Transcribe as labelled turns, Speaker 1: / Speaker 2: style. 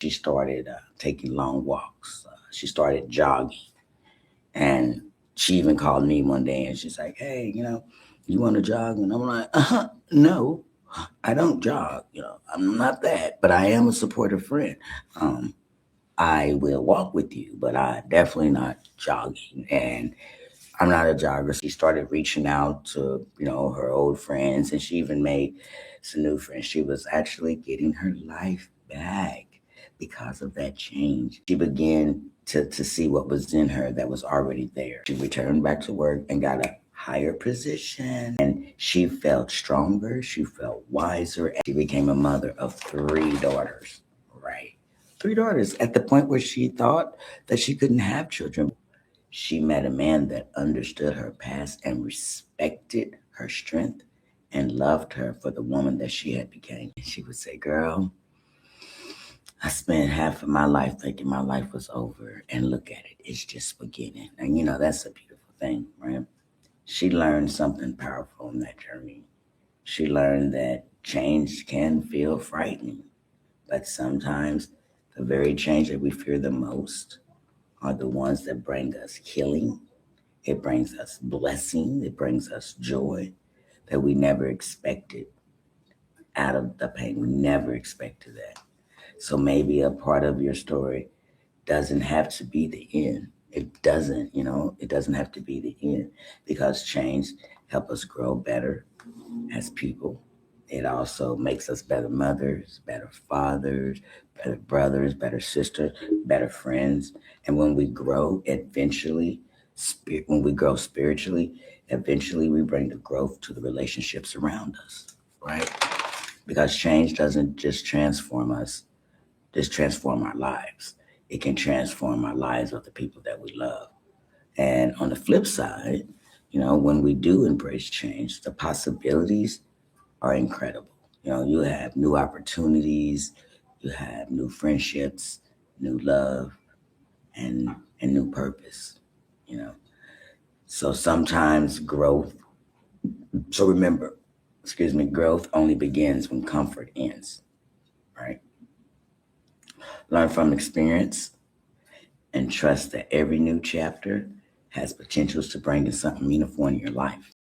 Speaker 1: She started taking long walks. She started jogging. And she even called me one day and she's like, hey, you want to jog? And I'm like, no, I don't jog. I'm not that, but I am a supportive friend. Um, I will walk with you, but I definitely not jogging. And I'm not a jogger. She started reaching out to, her old friends, and she even made some new friends. She was actually getting her life back because of that change. She began to see what was in her that was already there. She returned back to work and got a higher position, and she felt stronger. She felt wiser. And she became a mother of three daughters, right? Three daughters at the point where she thought that she couldn't have children. She met a man that understood her past and respected her strength and loved her for the woman that she had become. She would say, girl, I spent half of my life thinking my life was over, and look at it, it's just beginning. And that's a beautiful thing, right? She learned something powerful in that journey. She learned that change can feel frightening, but sometimes the very change that we fear the most are the ones that bring us healing. It brings us blessing. It brings us joy that we never expected out of the pain. We never expected that. So maybe a part of your story doesn't have to be the end. It doesn't have to be the end, because change help us grow better as people. It also makes us better mothers, better fathers, better brothers, better sisters, better friends. And when we grow, when we grow spiritually, eventually we bring the growth to the relationships around us, right? Because change doesn't just transform our lives. It can transform our lives of the people that we love. And on the flip side, when we do embrace change, the possibilities are incredible. You have new opportunities, you have new friendships, new love, and new purpose. You know, so sometimes growth. So remember, excuse me, growth only begins when comfort ends. Right? Learn from experience and trust that every new chapter has potentials to bring in something meaningful in your life.